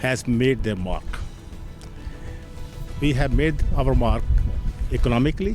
has made their mark. We have made our mark economically,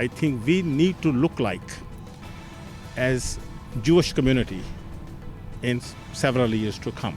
I think we need to look like as Jewish community in several years to come.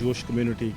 Jewish community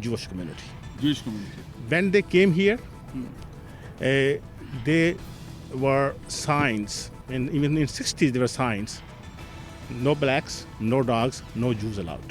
Jewish community. When they came here, they were signs. Even in 60s there were signs, no blacks, no dogs, no Jews allowed.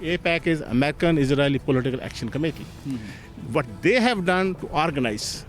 AIPAC is American Israeli Political Action Committee. What they have done to organize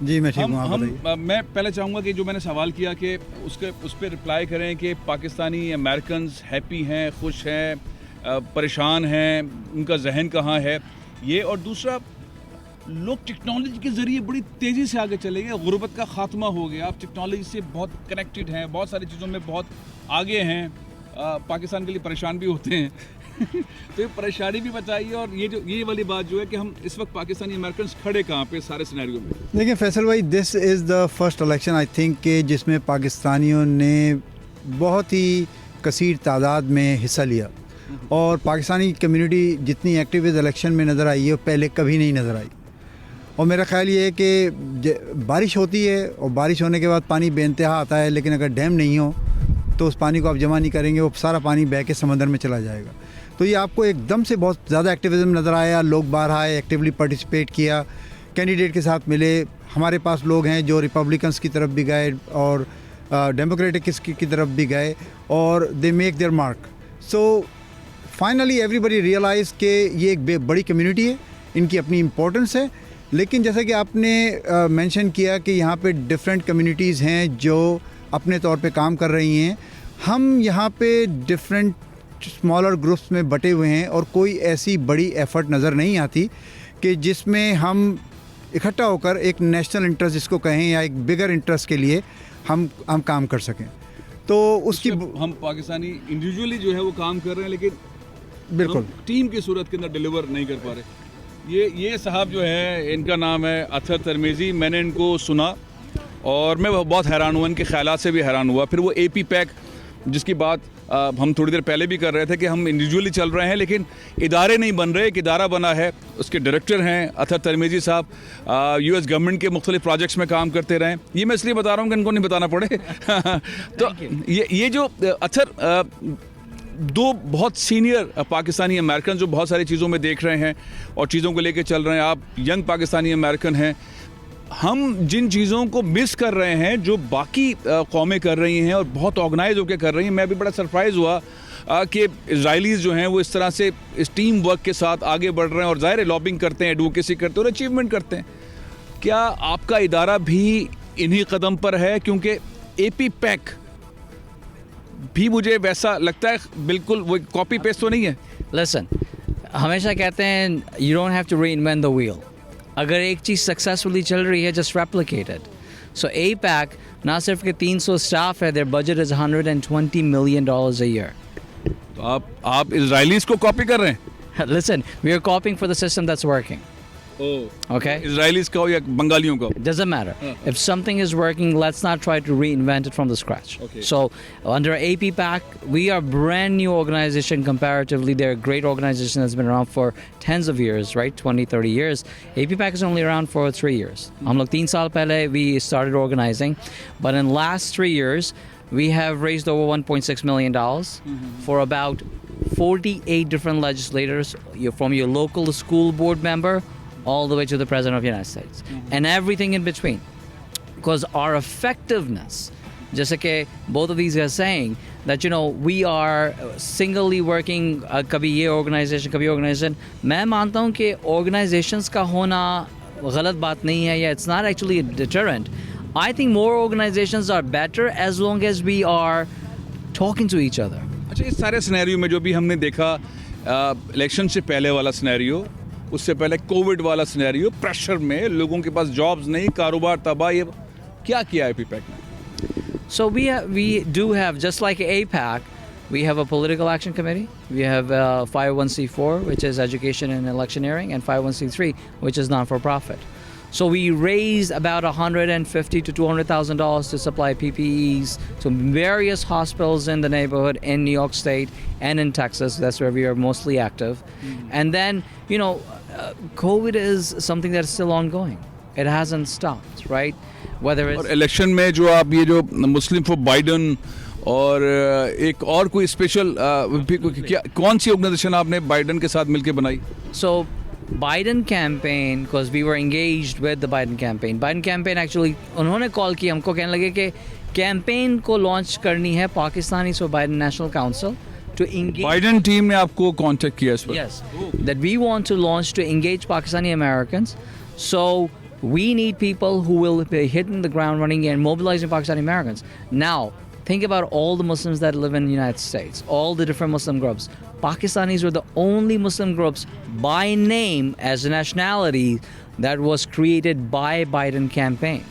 جی میں ٹھیک ہوں, آپ بتائیے. میں پہلے چاہوں گا کہ جو میں نے سوال کیا کہ اس پہ رپلائی کریں کہ پاکستانی امریکنز ہیپی ہیں, خوش ہیں, پریشان ہیں, ان کا ذہن کہاں ہے یہ, اور دوسرا لوگ ٹیکنالوجی کے ذریعے بڑی تیزی سے آگے چلے گئے, غربت کا خاتمہ ہو گیا, آپ ٹیکنالوجی سے بہت کنیکٹڈ ہیں, بہت ساری چیزوں میں بہت آگے ہیں, پاکستان کے لیے پریشان بھی ہوتے ہیں تو یہ پریشانی بھی بتائیے, اور یہ والی بات جو ہے کہ ہم اس وقت پاکستانی امریکنز کھڑے کہاں پہ سارے سینیریو میں. دیکھیں فیصل بھائی, this is the first election I think کہ جس میں پاکستانیوں نے بہت ہی کثیر تعداد میں حصہ لیا, اور پاکستانی کمیونٹی جتنی ایکٹیو اس الیکشن میں نظر آئی ہے وہ پہلے کبھی نہیں نظر آئی. اور میرا خیال یہ ہے کہ بارش ہوتی ہے اور بارش ہونے کے بعد پانی بے انتہا آتا ہے, لیکن اگر ڈیم نہیں ہو تو اس پانی کو آپ جمع نہیں کریں گے, وہ سارا پانی بہہ کے سمندر میں چلا جائے گا. تو یہ آپ کو ایک دم سے بہت زیادہ ایکٹیویزم نظر آیا, لوگ باہر آئے, ایکٹیولی پارٹیسپیٹ کیا, کینڈیڈیٹ کے ساتھ ملے. ہمارے پاس لوگ ہیں جو ریپبلکنس کی طرف بھی گئے اور ڈیموکریٹکس کی طرف بھی گئے, اور they make their mark. So finally everybody realise کہ یہ ایک بڑی کمیونٹی ہے, ان کی اپنی امپورٹنس ہے. لیکن جیسا کہ آپ نے مینشن کیا کہ یہاں پہ ڈفرینٹ کمیونٹیز ہیں جو اپنے طور پہ کام کر رہی ہیں, ہم یہاں پہ ڈفرینٹ اسمالر گروپس میں بٹے ہوئے ہیں, اور کوئی ایسی بڑی ایفرٹ نظر نہیں آتی کہ جس میں ہم اکٹھا ہو کر ایک نیشنل انٹرسٹ جس کو کہیں یا ایک بگر انٹرسٹ کے لیے ہم کام کر سکیں. تو اس کی ہم پاکستانی انڈیویجولی جو ہے وہ کام کر رہے ہیں, لیکن بالکل ٹیم کی صورت کے اندر ڈیلیور نہیں کر پا رہے. یہ صاحب جو ہے, ان کا نام ہے اطہر ترمیزی. میں نے ان کو سنا اور میں بہت حیران ہوا, ان کے خیالات سے بھی حیران ہوا. پھر وہ اے پی پیک جس کی بات ہم تھوڑی دیر پہلے بھی کر رہے تھے کہ ہم انڈیویجولی چل رہے ہیں لیکن ادارے نہیں بن رہے. ایک ادارہ بنا ہے, اس کے ڈائریکٹر ہیں اطہر ترمیزی صاحب, یو ایس گورنمنٹ کے مختلف پروجیکٹس میں کام کرتے رہے. یہ میں اس لیے بتا رہا ہوں کہ ان کو نہیں بتانا پڑے. تو یہ جو اطہر دو بہت سینئر پاکستانی امریکن جو بہت ساری چیزوں میں دیکھ رہے ہیں اور چیزوں کو لے کے چل رہے ہیں. آپ ینگ پاکستانی امریکن ہیں. ہم جن چیزوں کو مس کر رہے ہیں جو باقی قومیں کر رہی ہیں اور بہت آرگنائز ہو کے کر رہی ہیں, میں بھی بڑا سرپرائز ہوا کہ اسرائیلیز جو ہیں وہ اس طرح سے اس ٹیم ورک کے ساتھ آگے بڑھ رہے ہیں, اور ظاہر ہے لابنگ کرتے ہیں, ایڈوکیسی کرتے ہیں اور اچیومنٹ کرتے ہیں. کیا آپ کا ادارہ بھی انہی قدم پر ہے؟ کیونکہ اے پی پیک بھی مجھے ویسا لگتا ہے, بالکل وہ کاپی پیسٹ تو نہیں ہے. لسن, ہمیشہ کہتے ہیں you don't have to reinvent the wheel. اگر ایک چیز سکسیزفلی چل رہی ہے, just replicate it. So AIPAC نہ صرف کہ 300 اسٹاف ہے, their budget is $120 million a year. تو آپ اسرائیلیز کو کاپی کر رہے ہیں. Listen, we are copying for the system that's working. Okay? اسرائیلیز کا ہو یا بنگالیوں کا ہو, Doesn't matter. If something is working, let's not try to reinvent it from the scratch. Okay. So under APPAC, we are a brand new organization comparatively. They're a great organization that's been around for tens of years, right? 20, 30 years. APPAC is only around for 3 years. ہم لوگ 3 سال پہلے we started organizing. But in last 3 years, we have raised over $1.6 million for about 48 different legislators, from your local school board member all the way to the President of the United States, and everything in between. Because our effectiveness, just like both of these guys saying, that we are singly working, kabhi ye organization, kabhi organization. میں مانتا ہوں کہ organizations کا ہونا غلط بات نہیں ہے, یا it's not actually a deterrent. I think more organizations are better as long as we are talking to each other. اچھا, اس سارے سینیریو میں جو بھی ہم نے دیکھا, الیکشن سے پہلے والا سینیریو, اس سے پہلے کووڈ والا سینیریو, پریشر میں لوگوں کے پاس جابز نہیں, کاروبار تباہ, یہ کیا کیا ہے پی پیک نے؟ So we do have, just like APAC, we have a political action committee. We have 501c4, which is education and electioneering, and 501c3, which is non-for-profit. So we raised about $150,000 to $200,000 to supply PPEs to various hospitals in the neighborhood in New York State and in Texas. That's where we are mostly active. And then, COVID is something that is still ongoing. It hasn't stopped, right? Whether it's... اور election میں جو آپ یہ جو مسلم four Biden اور ایک اور کوئی اسپیشل کون سی آرگنائزیشن آپ نے بائیڈن کے ساتھ مل کے بنائی؟ So Biden campaign, because we were engaged with the Biden campaign. Biden campaign actually, انہوں نے کال کی ہم کو, کہنے لگے کہ کیمپین کو لانچ کرنی ہے Pakistani for Biden national council to engage. Biden team نے آپ کو کانٹیکٹ کیا اس پر؟ Yes, that we want to launch to engage Pakistani Americans. So We need people who will be hitting the ground running and mobilizing Pakistani Americans. Now, think about all the Muslims that live in the United States, all the different Muslim groups. Pakistanis were the only Muslim groups by name as a nationality that was created by Biden campaign.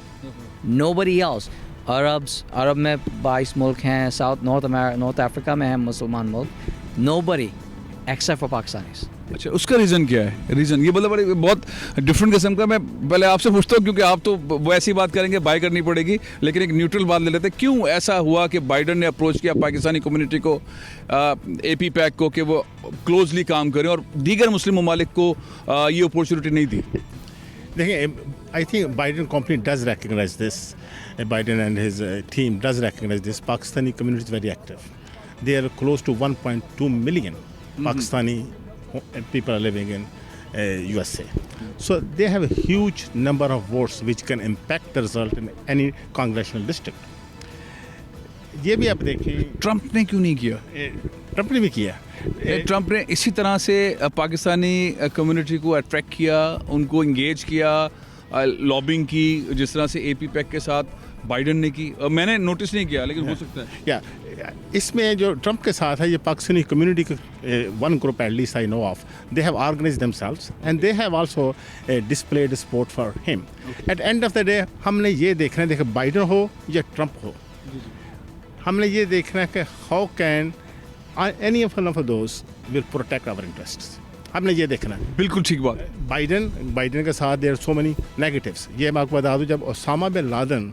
Nobody else. عرب میں 22 ملک ہیں, north افریقہ میں ہیں مسلمان ملک. Nobody except for Pakistanis. اچھا, اس کا reason کیا ہے؟ Reason یہ مطلب بہت ڈفرینٹ قسم کا. میں پہلے آپ سے پوچھتا ہوں کیونکہ آپ تو ویسی بات کریں گے, بائی کرنی پڑے گی, لیکن ایک نیوٹرل بات لے لیتے ہیں. کیوں ایسا ہوا کہ بائیڈن نے اپروچ کیا پاکستانی کمیونٹی کو, اے پی پیک کو, کہ وہ کلوزلی کام کریں اور دیگر مسلم ممالک کو یہ اپورچونیٹی نہیں دی؟ دیکھیں, I think Biden company does recognize this. Biden and his team does recognize this. Pakistani community is very active. They are close to 1.2 million Pakistani people are living in USA. So they have a huge number of votes which can impact the result in any congressional district. یہ بھی آپ دیکھیں Trump نے کیوں نہیں کیا؟ Trump نے بھی کیا. ٹرمپ نے اسی طرح سے پاکستانی کمیونٹی کو اٹریکٹ کیا, ان کو انگیج کیا, لابنگ کی, جس طرح سے اے پی پیک کے ساتھ بائیڈن نے کی. میں نے نوٹس نہیں کیا لیکن ہو سکتا ہے. یا اس میں جو ٹرمپ کے ساتھ ہے, یہ پاکستانی کمیونٹی کا one group at least I know of, they have organised themselves and they have also displayed support for him. At end of the day ہم نے یہ دیکھنا ہے, دیکھیں بائیڈن ہو یا ٹرمپ ہو, ہم نے یہ دیکھنا ہے کہ how can any of those will protect our interests. ہم نے یہ دیکھنا ہے. بالکل ٹھیک بات. بائیڈن کے ساتھ دیر سو مینی نیگیٹیوس. یہ میں آپ کو بتا دوں, جب اسامہ بن لادن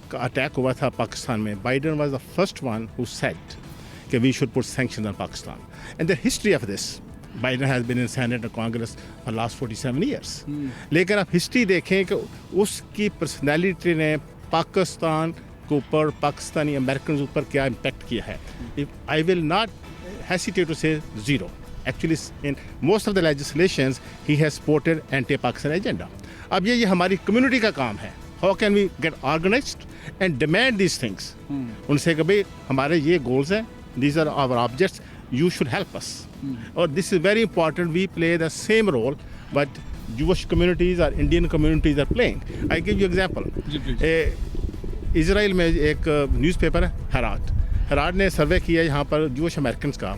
کا اٹیک ہوا تھا پاکستان میں, Biden was the first one who said کہ we should put sanction on Pakistan. And the history of this, Biden has been in senate اور کانگریس فار لاسٹ 47 ایئرس. لیکن آپ ہسٹری دیکھیں کہ اس کی پرسنالٹی نے پاکستان کے اوپر, پاکستانی امریکنز اوپر کیا امپیکٹ کیا ہے. I will not hesitate to say zero. Actually, in most of the legislations, he has supported anti-Pakistan agenda. اب یہ ہماری کمیونٹی کا کام ہے. How can we get organized and demand these things? ان سے کہ بھائی ہمارے یہ گولز ہیں, these are our objects, you should help us. اور this is very important, we play the same role, but Jewish communities or Indian communities are playing. I give you example. Israel میں ایک newspaper ہے ہیراڈ نے survey کیا یہاں پر Jewish Americans کا.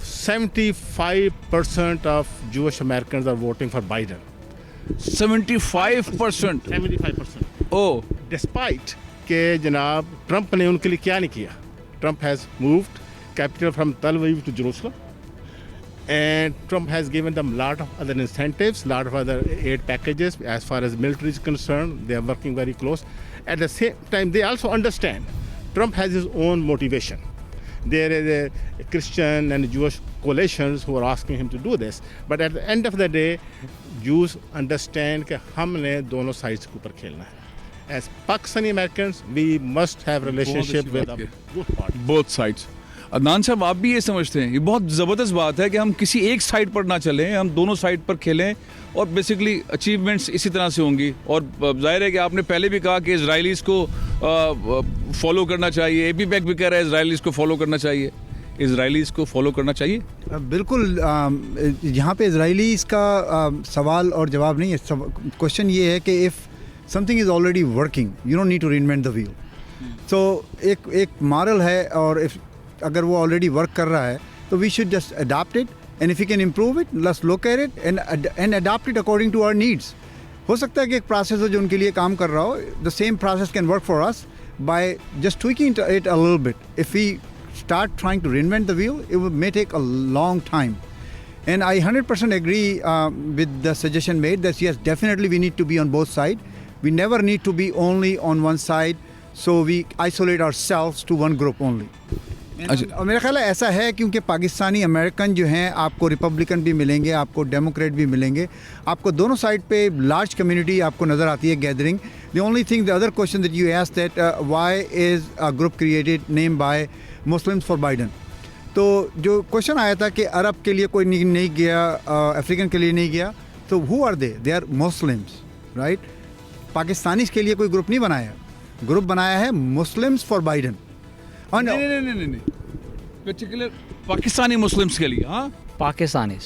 75% of Jewish Americans are voting for Biden. 75%. Oh despite کہ جناب ٹرمپ نے ان کے لیے کیا نہیں کیا. Trump has moved capital from Tel Aviv to Jerusalem, and Trump has given them lot of other incentives, lot of other aid packages. As far as military is concerned, they are working very close. At the same time, they also understand Trump has his own motivation. There is a Christian and Jewish coalitions who are asking him to do this. But at the end of the day, Jews understand کہ ہم نے دونوں sides کے اوپر کھیلنا ہے. As Pakistani Americans, we must have relationship with both sides. Adnan صاحب, آپ بھی یہ سمجھتے ہیں یہ بہت زبردست بات ہے کہ ہم کسی ایک سائڈ پر نہ چلیں, ہم دونوں سائڈ پر کھیلیں اور بیسکلی اچیومنٹس اسی طرح سے ہوں گی. اور ظاہر ہے کہ آپ نے پہلے بھی کہا کہ اسرائیلیز کو فالو کرنا چاہیے, اے پی پیک بھی کہہ رہا ہے اسرائیلیز کو فالو کرنا چاہیے. اسرائیلیز کو فالو کرنا چاہیے بالکل. یہاں پہ اسرائیلیز کا سوال اور جواب نہیں ہے. کوشچن یہ ہے کہ if something is already working, you don't need to reinvent the wheel. تو ایک مارل ہے, اور اگر وہ آلریڈی ورک کر رہا ہے تو we should just adapt it, and if you can improve it let's look at it and adapt it according to our needs. ہو سکتا ہے کہ ایک پروسیس ہو جو ان کے لیے کام کر رہا ہو, the same process can work for us by just tweaking it a little bit. If we start trying to reinvent the wheel, it may take a long time. And I 100% agree with the suggestion made that yes, definitely we need to be on both sides. We never need to be only on one side, so we isolate ourselves to one group only. اور میرا خیال ہے ایسا ہے کیونکہ Pakistani American جو ہیں آپ کو ریپبلکن بھی ملیں گے, آپ کو ڈیموکریٹ بھی ملیں گے, آپ کو دونوں سائڈ پہ لارج کمیونٹی آپ کو نظر آتی ہے gathering. The only thing, the other question that you ask that why is a group created name by Muslims for Biden. تو جو کوشچن آیا تھا کہ عرب کے لیے کوئی نہیں گیا, افریقن کے لیے نہیں گیا, تو who are they are Muslims, right. Pakistanis کے لیے کوئی گروپ نہیں بنایا, گروپ بنایا ہے مسلمس فار بائیڈن. نہیں پرٹیکولر پاکستانی مسلمس کے لیے. ہاں Pakistanis.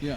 Yeah.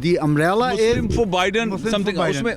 the umbrella Muslim is for Biden, Muslim something. for Biden.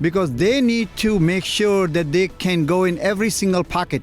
Because they need to make sure that they can go in every single pocket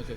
Okay.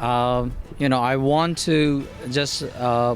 I want to just,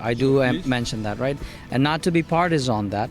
I do mention that, right? And not to be partisan on that.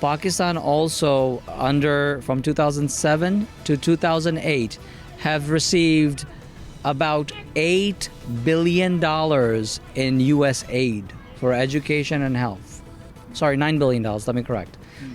Pakistan also from 2007 to 2008 have received about $8 billion in US aid for education and health. Sorry, $9 billion, let me correct.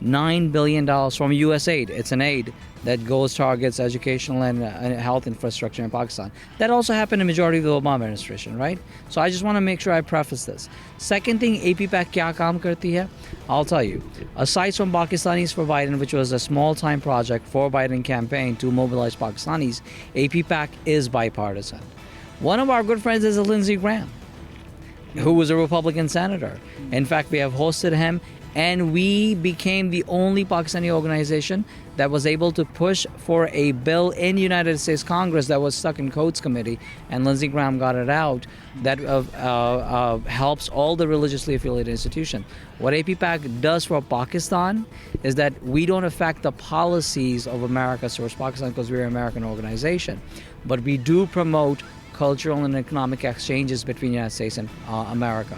$9 billion from US aid. It's an aid that goes targets educational and health infrastructure in Pakistan. That also happened in majority of the Obama administration, right? So I just want to make sure I preface this. Second thing, APPAC kya kaam karti hai? I'll tell you. Aside from Pakistanis for Biden, which was a small-time project for Biden campaign to mobilize Pakistanis, APPAC is bipartisan. One of our good friends is Lindsey Graham, who was a Republican senator. In fact, we have hosted him, and we became the only Pakistani organization that was able to push for a bill in United States Congress that was stuck in Codes Committee, and Lindsey Graham got it out, that helps all the religiously affiliated institutions. What APPAC does for Pakistan is that we don't affect the policies of America towards Pakistan because we're an American organization, but we do promote cultural and economic exchanges between the United States and America.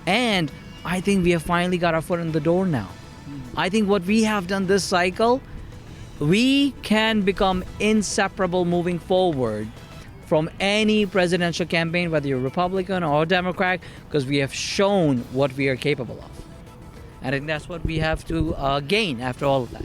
And I think we have finally got our foot in the door now. I think what we have done this cycle, we can become inseparable moving forward from any presidential campaign, whether you're Republican or Democrat, because we have shown what we are capable of. And I think that's what we have to gain after all of that.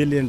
billion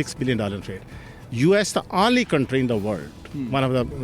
$6 billion in trade. US the only country in the world, one of the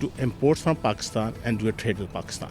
to import from Pakistan and do a trade with Pakistan.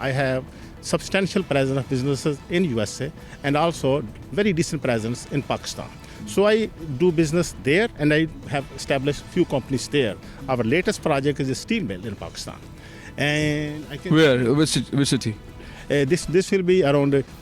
I have substantial presence of businesses in USA and also very decent presence in Pakistan. So I do business there and I have established few companies there. Our latest project is a steel mill in Pakistan. And I can Where? Which city? This will be around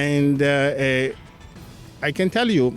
And I can tell you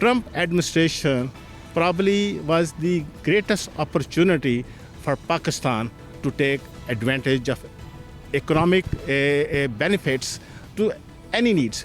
Trump administration probably was the greatest opportunity for Pakistan to take advantage of economic benefits to any needs.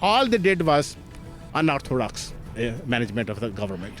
all they did was unorthodox management of the government.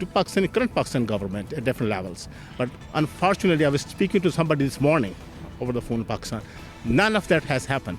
to Pakistani current Pakistan government at different levels, but unfortunately I was speaking to somebody this morning over the phone in Pakistan. None of that has happened.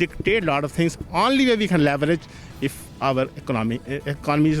dictate a lot of things. Only way we can leverage if our economy is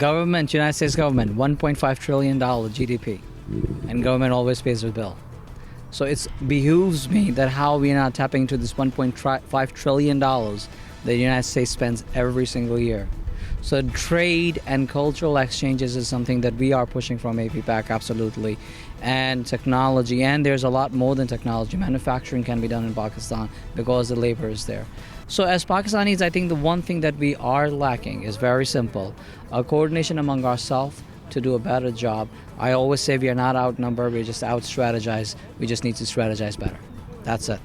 Government, United States government, $1.5 trillion GDP, and government always pays the bill. So it behooves me that how we are not tapping into this $1.5 trillion that the United States spends every single year. So trade and cultural exchanges is something that we are pushing from APPAC, absolutely. And technology, and there's a lot more than technology. Manufacturing can be done in Pakistan because the labor is there. So as Pakistanis, I think the one thing that we are lacking is very simple. A coordination among ourselves to do a better job. I always say we are not outnumbered, we just out-strategize. We just need to strategize better. That's it.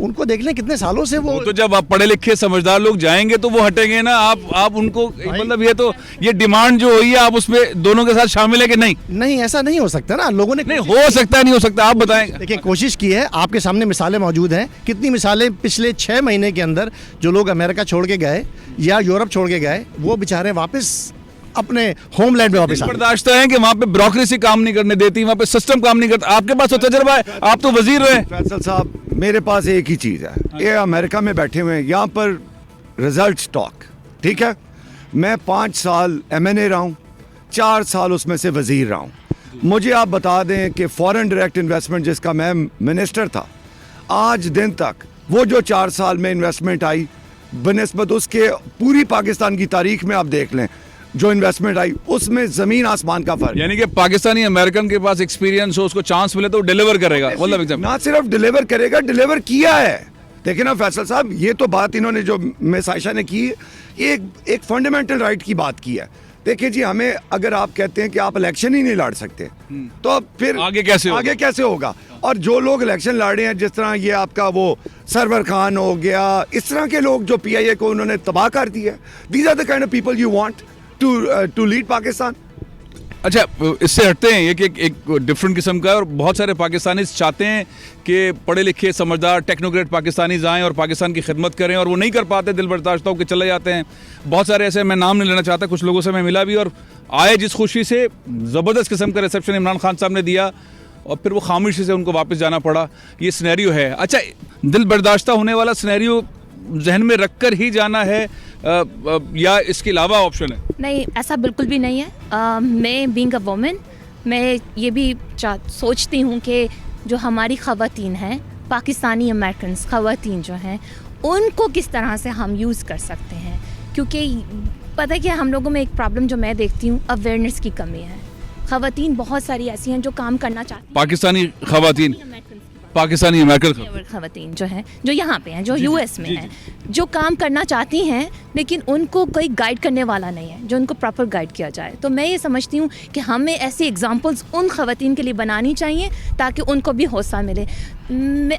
ان کو دیکھ لیں کتنے سالوں سے وہ تو جب آپ پڑھے لکھے سمجھدار لوگ جائیں گے تو وہ ہٹیں گے نا. آپ ان کو مطلب یہ تو یہ ڈیمانڈ جو ہوئی ہے آپ اس پہ دونوں کے ساتھ شامل ہے کہ نہیں؟ نہیں, ایسا نہیں ہو سکتا نا. لوگوں نے نہیں ہو سکتا ہے, نہیں ہو سکتا, آپ بتائیں. دیکھیں کوشش کی ہے, آپ کے سامنے مثالیں موجود ہیں. کتنی مثالیں پچھلے 6 مہینے کے اندر جو لوگ امریکہ چھوڑ کے گئے یا یورپ چھوڑ کے گئے وہ بیچارے واپس اپنے ہوم لینڈ میں واپس برداشت ہے کہ وہاں پہ بیوروکریسی کام نہیں کرنے دیتی, وہاں پہ سسٹم کام نہیں کرتا. آپ کے پاس تو تجربہ ہے, آپ تو وزیر ہوئے. فیصل صاحب میرے پاس ایک ہی چیز ہے, یہ امریکہ میں بیٹھے ہوئے ہیں, یہاں پر ریزلٹ سٹاک, ٹھیک ہے. میں 5 سال MNA رہا ہوں, 4 سال اس میں سے وزیر رہا ہوں. مجھے آپ بتا دیں کہ فورن ڈائریکٹ انویسٹمنٹ جس کا میں منسٹر تھا, آج دن تک وہ جو 4 سال میں انویسٹمنٹ آئی بنسبت اس کے پوری پاکستان کی تاریخ میں آپ دیکھ لیں جو انویسٹمنٹ آئی اس میں زمین آسمان کا فرق. یعنی کہ پاکستانی امریکن کے پاس ایکسپیرینس ہو, اس کو چانس ملے تو وہ ڈیلیور کرے گا. مطلب نہ صرف ڈیلیور کرے گا, ڈیلیور کیا ہے. دیکھیں نا فیصل صاحب, یہ تو بات انہوں نے جو مس عائشہ نے کی, یہ ایک فنڈامنٹل رائٹ کی بات کی ہے. دیکھیں جی, ہمیں اگر آپ کہتے ہیں کہ آپ الیکشن ہی نہیں لڑ سکتے تو پھر آگے کیسے ہوگا. اور جو لوگ الیکشن لڑ رہے ہیں, جس طرح یہ آپ کا وہ سرور خان ہو گیا, اس طرح کے لوگ جو PIA کو انہوں نے تباہ کر دیا, these are the kind of people you want to lead Pakistan. اچھا اس سے ہٹتے ہیں, یہ کہ ایک ڈفرنٹ قسم کا ہے, اور بہت سارے پاکستانی چاہتے ہیں کہ پڑھے لکھے سمجھدار ٹیکنوکریٹ پاکستانیز آئیں اور پاکستان کی خدمت کریں, اور وہ نہیں کر پاتے, دل برداشتہ ہو کے چلے جاتے ہیں. بہت سارے ایسے, میں نام نہیں لینا چاہتا, کچھ لوگوں سے میں ملا بھی, اور آئے جس خوشی سے, زبردست قسم کا ریسیپشن عمران خان صاحب نے دیا, اور پھر وہ خاموشی سے ان کو واپس جانا پڑا. یہ سینیریو ہے. اچھا دل برداشتہ ہونے والا سینیریو ذہن میں رکھ کر ہی جانا ہے یا اس کے علاوہ آپشن ہے؟ نہیں, ایسا بالکل بھی نہیں ہے. میں بینگ اے وومن, میں یہ بھی سوچتی ہوں کہ جو ہماری خواتین ہیں, پاکستانی امریکنس خواتین جو ہیں, ان کو کس طرح سے ہم یوز کر سکتے ہیں. کیونکہ پتہ کیا ہم لوگوں میں ایک پرابلم جو میں دیکھتی ہوں, اویئرنیس کی کمی ہے. خواتین بہت ساری ایسی ہیں جو کام کرنا چاہتی ہیں, پاکستانی خواتین, پاکستانی امریکن خواتین جو ہیں, جو یہاں پہ ہیں, جو US میں ہیں, جو کام کرنا چاہتی ہیں لیکن ان کو کوئی گائیڈ کرنے والا نہیں ہے جو ان کو پراپر گائیڈ کیا جائے. تو میں یہ سمجھتی ہوں کہ ہمیں ایسی ایگزامپلس ان خواتین کے لیے بنانی چاہیے تاکہ ان کو بھی حوصلہ ملے.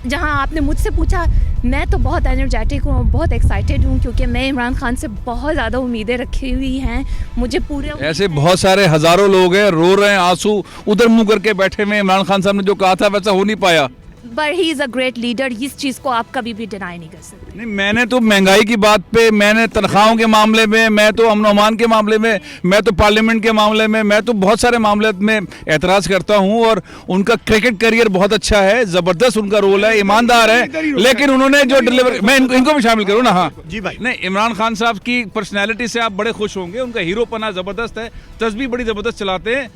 جہاں آپ نے مجھ سے پوچھا, میں تو بہت انرجیٹک ہوں, بہت ایکسائٹیڈ ہوں, کیونکہ میں عمران خان سے بہت زیادہ امیدیں رکھی ہوئی ہیں. مجھے پورے ایسے بہت سارے ہزاروں لوگ ہیں, رو رہے ہیں, آنسو ادھر منہ کر کے بیٹھے ہوئے. عمران خان صاحب نے جو کہا تھا ویسا ہو نہیں پایا. But he is a great leader, اس چیز کو آپ کبھی بھی ڈینائی نہیں کر سکتے. نہیں, میں نے تو مہنگائی کی بات پہ, میں نے تنخواہوں کے معاملے میں, میں تو امن و امان کے معاملے میں تو پارلیمنٹ کے معاملے میں تو بہت سارے معاملات میں اعتراض کرتا ہوں. اور ان کا کرکٹ کیریئر بہت اچھا ہے, زبردست ان کا رول ہے, ایماندار ہے, لیکن انہوں نے جو ڈیلیور, میں ان کو بھی شامل کروں نا. ہاں جی بھائی. نہیں, عمران خان صاحب کی پرسنالٹی سے آپ بڑے خوش ہوں گے, ان کا ہیرو پنا زبردست ہے, تسبیح بڑی زبردست چلاتے ہیں.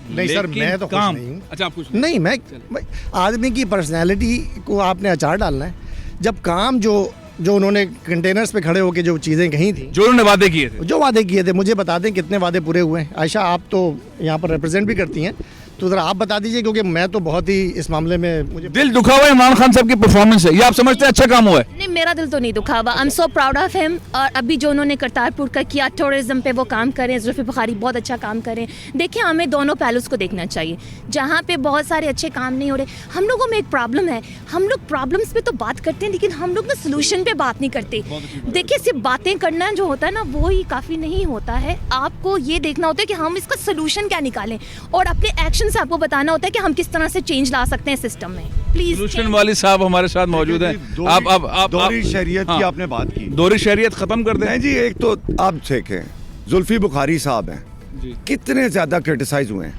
نہیں سر, میں تو خوش نہیں ہوں. اچھا آپ خوش نہیں, میں آدمی کی پرسنالٹی کو آپ نے اچار ڈالنا ہے. جب کام جو انہوں نے کنٹینرز پہ کھڑے ہو کے جو چیزیں کہیں تھیں, جو انہوں نے وعدے کیے تھے, جو وعدے کیے تھے, مجھے بتا دیں کتنے وعدے پورے ہوئے ہیں. عائشہ آپ تو یہاں پر ریپرزینٹ بھی کرتی ہیں, تو ذرا آپ بتا دیجئے, کیونکہ میں تو بہت ہی اس معاملے میں مجھے دل دکھا ہوا ہے عمران خان صاحب کی پرفارمنس ہے. یہ آپ سمجھتے ہیں اچھا کام ہوا ہے؟ نہیں, میرا دل تو نہیں دکھا ہوا. I am so proud of him. اور ابھی جو انہوں نے کرتارپور کا کیا, ٹورزم پہ وہ کام کریں, زلفی بخاری بہت اچھا کام کریں. دیکھیں, ہمیں دونوں پہلوز کو دیکھنا چاہیے. جہاں پہ بہت سارے اچھے کام نہیں ہو رہے, ہم لوگوں میں ایک پرابلم ہے, ہم لوگ پرابلمس پہ تو بات کرتے ہیں لیکن ہم لوگ نا سلوشن پہ بات نہیں کرتے. دیکھیں, صرف باتیں کرنا جو ہوتا ہے نا, وہی کافی نہیں ہوتا ہے. آپ کو یہ دیکھنا ہوتا ہے کہ ہم اس کا سلوشن کیا نکالیں, اور اپنے ایکشن سے آپ کو بتانا ہوتا ہے کہ ہم کس طرح سے چینج لا سکتے ہیں سسٹم میں. پلیز, سلوشن والی صاحب ہمارے ساتھ موجود ہیں. آپ دوہری شہریت کی آپ نے بات کی, دوہری شہریت ختم کر دیں. جی ایک تو آپ دیکھیں, زلفی بخاری صاحب ہیں, کتنے زیادہ کرٹیسائز ہوئے ہیں.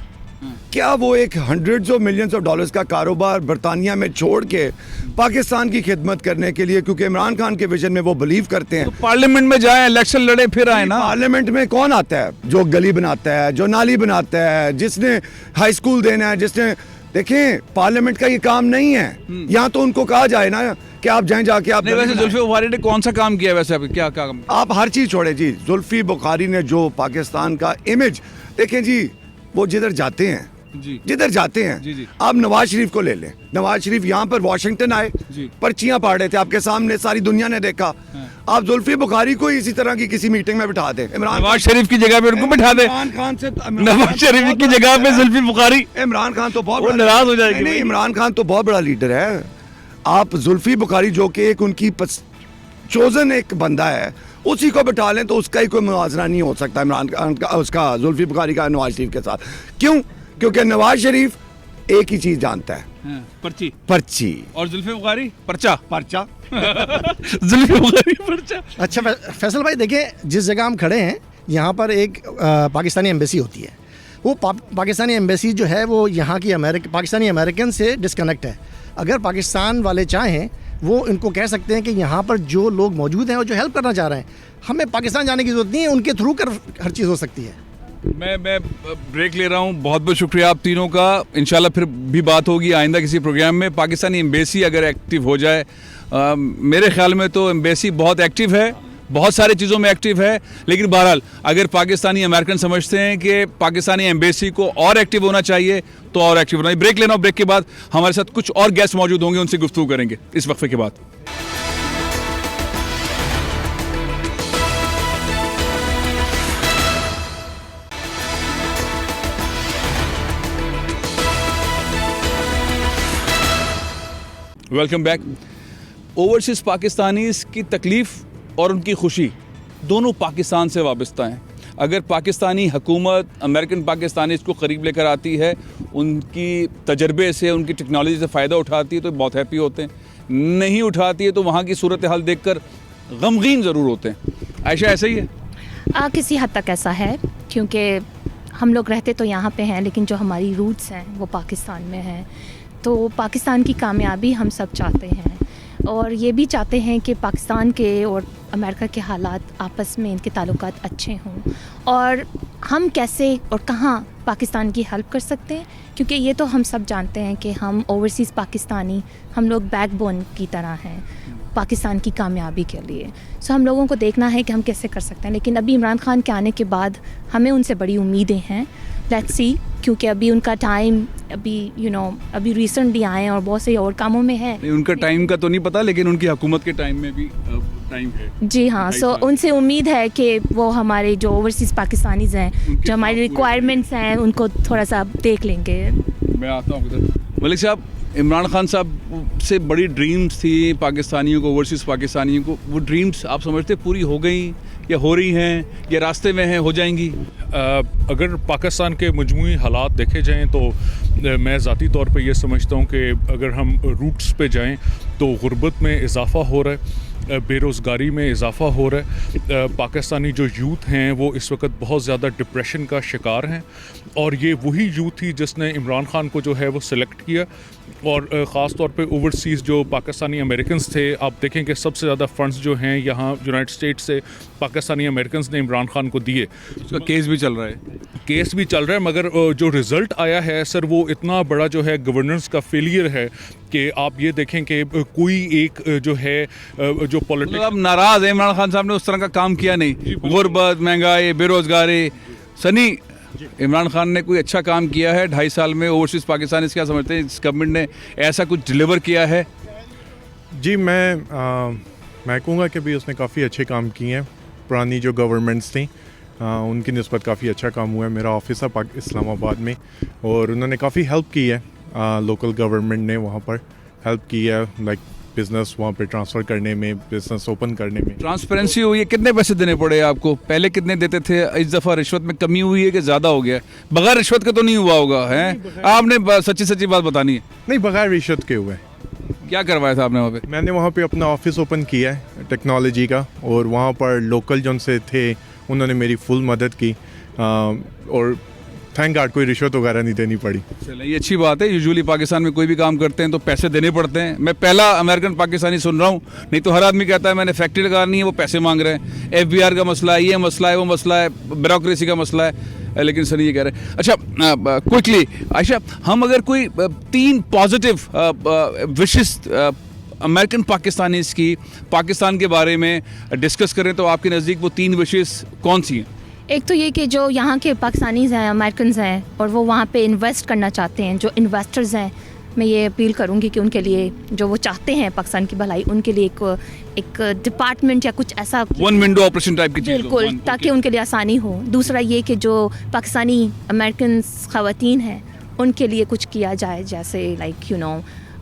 کیا وہ ایک hundreds of millions of dollars کا کاروبار برطانیہ میں چھوڑ کے پاکستان کی خدمت کرنے کے لیے, کیونکہ عمران خان کے ویژن میں وہ بلیو کرتے ہیں, پارلیمنٹ میں جائیں, الیکشن لڑے, پھر آئے نا. پارلیمنٹ میں کون آتا ہے جو گلی بناتا ہے, جو نالی بناتا ہے, جس نے ہائی اسکول دینا ہے, جس نے, دیکھیں پارلیمنٹ کا یہ کام نہیں ہے. یہاں تو ان کو کہا جائے نا کہ آپ جائیں جا کے آپ. ویسے زلفی بخاری نے کون سا کام کیا ویسے, کیا کام؟ آپ ہر چیز چھوڑیں جی. زلفی بخاری نے جو پاکستان کا امیج, دیکھیں جی, وہ جدھر جاتے ہیں, جدھر جاتے ہیں, آپ نواز شریف کو لے لیں. نواز شریف یہاں پر واشنگٹن آئے, پرچیاں پاڑ رہے تھے آپ کے سامنے, ساری دنیا نے دیکھا. آپ زلفی بخاری کو اسی طرح کی کسی میٹنگ میں بٹھا دیں, نواز شریف کی جگہ پہ ان کو بٹھا دیں. عمران خان سے, نواز شریف کی جگہ پہ زلفی بخاری, عمران خان تو بہت ناراض ہو جائے گی. نہیں, عمران خان تو بہت بڑا لیڈر ہے. آپ زلفی بخاری جو کہ ایک ان کی چوزن ایک بندہ ہے اسی کو بٹھا لیں تو اس کا ہی کوئی موازنہ نہیں ہو سکتا عمران خان کا اس کا زلفی بخاری کا نواز شریف کے ساتھ. کیوں؟ کیونکہ نواز شریف ایک ہی چیز جانتا ہے, پرچی, اور زلفی بخاری پرچہ. زلفی بخاری پرچہ. اچھا فیصل بھائی دیکھیں, جس جگہ ہم کھڑے ہیں یہاں پر ایک پاکستانی ایمبیسی ہوتی ہے. وہ پاکستانی ایمبیسی جو ہے وہ یہاں کی پاکستانی امریکن سے ڈسکنیکٹ ہے. اگر پاکستان والے چاہیں وہ ان کو کہہ سکتے ہیں کہ یہاں پر جو لوگ موجود ہیں اور جو ہیلپ کرنا چاہ رہے ہیں, ہمیں پاکستان جانے کی ضرورت نہیں ہے, ان کے تھرو ہر چیز ہو سکتی ہے. میں بریک لے رہا ہوں. بہت بہت شکریہ آپ تینوں کا. انشاءاللہ پھر بھی بات ہوگی آئندہ کسی پروگرام میں. پاکستانی ایمبیسی اگر ایکٹیو ہو جائے, میرے خیال میں تو ایمبیسی بہت ایکٹیو ہے, بہت سارے چیزوں میں ایکٹیو ہے, لیکن بہرحال اگر پاکستانی امریکن سمجھتے ہیں کہ پاکستانی ایمبیسی کو اور ایکٹیو ہونا چاہیے تو اور ایکٹیو ہونا. بریک لینا. بریک کے بعد ہمارے ساتھ کچھ اور گیسٹ موجود ہوں گے, ان سے گفتگو کریں گے اس وقفے کے بعد. Welcome back. اوورسیز پاکستانیز کی تکلیف اور ان کی خوشی دونوں پاکستان سے وابستہ ہیں. اگر پاکستانی حکومت امریکن پاکستانیز کو قریب لے کر آتی ہے, ان کی تجربے سے, ان کی ٹیکنالوجی سے فائدہ اٹھاتی ہے تو بہت ہیپی ہوتے ہیں. نہیں اٹھاتی ہے تو وہاں کی صورتحال دیکھ کر غمگین ضرور ہوتے ہیں. عائشہ ایسا ہی ہے؟ کسی حد تک ایسا ہے, کیونکہ ہم لوگ رہتے تو یہاں پہ ہیں لیکن جو ہماری روٹس ہیں وہ پاکستان میں ہیں. تو پاکستان کی کامیابی ہم سب چاہتے ہیں, اور یہ بھی چاہتے ہیں کہ پاکستان کے اور امریکہ کے حالات آپس میں ان کے تعلقات اچھے ہوں, اور ہم کیسے اور کہاں پاکستان کی ہیلپ کر سکتے ہیں, کیونکہ یہ تو ہم سب جانتے ہیں کہ ہم اوورسیز پاکستانی, ہم لوگ بیک بون کی طرح ہیں پاکستان کی کامیابی کے لیے. سو ہم لوگوں کو دیکھنا ہے کہ ہم کیسے کر سکتے ہیں. لیکن ابھی عمران خان کے آنے کے بعد ہمیں ان سے بڑی امیدیں ہیں. لیٹس سی, کیونکہ ابھی ان کا ٹائم ابھی ریسنٹلی آئے ہیں اور بہت سے اور کاموں میں ہیں. ان کا ٹائم کا تو نہیں پتا, لیکن ان کی حکومت کے ٹائم میں بھی ٹائم ہے. جی ہاں, سو ان سے امید ہے کہ وہ ہمارے جو اوورسیز پاکستانیز ہیں, جو ہماری ریکوائرمنٹس ہیں, ان کو تھوڑا سا دیکھ لیں گے. میں آتا ہوں. ملک صاحب, عمران خان صاحب سے بڑی ڈریمز تھی پاکستانیوں کو, اوورسیز پاکستانیوں کو. وہ ڈریمز آپ سمجھتے پوری ہو گئیں یا ہو رہی ہیں یا راستے میں ہیں, ہو جائیں گی؟ اگر پاکستان کے مجموعی حالات دیکھے جائیں تو میں ذاتی طور پہ یہ سمجھتا ہوں کہ اگر ہم روٹس پہ جائیں تو غربت میں اضافہ ہو رہا ہے, بے روزگاری میں اضافہ ہو رہا ہے. پاکستانی جو یوتھ ہیں وہ اس وقت بہت زیادہ ڈپریشن کا شکار ہیں, اور یہ وہی یوتھ تھی جس نے عمران خان کو جو ہے وہ سلیکٹ کیا. اور خاص طور پہ اوورسیز جو پاکستانی امریکنز تھے, آپ دیکھیں کہ سب سے زیادہ فنڈز جو ہیں یہاں یونائٹڈ اسٹیٹ سے پاکستانی امریکنز نے عمران خان کو دیے. اس کا کیس بھی چل رہا ہے. کیس بھی چل رہا ہے, مگر جو رزلٹ آیا ہے سر وہ اتنا بڑا جو ہے گورننس کا فیلئر ہے کہ آپ یہ دیکھیں کہ کوئی ایک جو ہے جو پولیٹکس, اب ناراض ہے عمران خان صاحب نے, اس طرح کا کام کیا نہیں. غربت, مہنگائی, بے روزگاری. سنی, عمران خان نے کوئی اچھا کام کیا ہے 2.5 سال میں اوورسیز پاکستان, اس کیا سمجھتے ہیں اس گورنمنٹ نے ایسا کچھ ڈلیور کیا ہے؟ جی میں کہوں گا کہ بھی اس نے کافی اچھے کام کیے ہیں. پرانی جو گورنمنٹس تھیں ان کی نسبت کافی اچھا کام ہوا ہے. میرا آفس ہے اسلام آباد میں, اور انہوں نے کافی ہیلپ کی ہے. لوکل گورنمنٹ نے وہاں پر ہیلپ کی ہے, لائک بزنس وہاں پہ ٹرانسفر کرنے میں, بزنس اوپن کرنے میں. ٹرانسپیرنسی ہوئی ہے. کتنے پیسے دینے پڑے آپ کو؟ پہلے کتنے دیتے تھے؟ اس دفعہ رشوت میں کمی ہوئی ہے کہ زیادہ ہو گیا؟ بغیر رشوت کے تو نہیں ہوا ہوگا, ہے آپ نے سچی بات بتانی ہے. نہیں, بغیر رشوت کے ہوئے. کیا کروایا تھا آپ نے وہاں پہ؟ میں نے وہاں پہ اپنا آفس اوپن کیا ہے ٹیکنالوجی کا, اور وہاں پر لوکل جو ان سے تھے انہوں نے میری فل مدد کی, اور تھینک گاڈ کوئی رشوت وغیرہ نہیں دینی پڑی. چلیں, یہ اچھی بات ہے. یوزولی پاکستان میں کوئی بھی کام کرتے ہیں تو پیسے دینے پڑتے ہیں. میں پہلا امریکن پاکستانی سن رہا ہوں, نہیں تو ہر آدمی کہتا ہے میں نے فیکٹری لگانی ہے, وہ پیسے مانگ رہے ہیں. FBR کا مسئلہ ہے, یہ مسئلہ ہے, وہ مسئلہ ہے, بیوروکریسی کا مسئلہ ہے, لیکن سر یہ کہہ رہے ہیں. اچھا کوئکلی عائشہ, ہم اگر کوئی 3 پازیٹیو وشز امریکن پاکستانیز کی پاکستان کے بارے میں ڈسکس کریں تو آپ کے نزدیک وہ 3 وشز کون سی ہیں؟ ایک تو یہ کہ جو یہاں کے پاکستانیز ہیں, امریکنز ہیں, اور وہ وہاں پہ انویسٹ کرنا چاہتے ہیں, جو انویسٹرز ہیں, میں یہ اپیل کروں گی کہ ان کے لیے جو وہ چاہتے ہیں پاکستان کی بھلائی, ان کے لیے ایک ڈپارٹمنٹ یا کچھ ایسا ون ونڈو آپریشن ٹائپ کی چیز, بالکل, تاکہ ان کے لیے آسانی ہو. دوسرا یہ کہ جو پاکستانی امریکنز خواتین ہیں ان کے لیے کچھ کیا جائے, جیسے لائک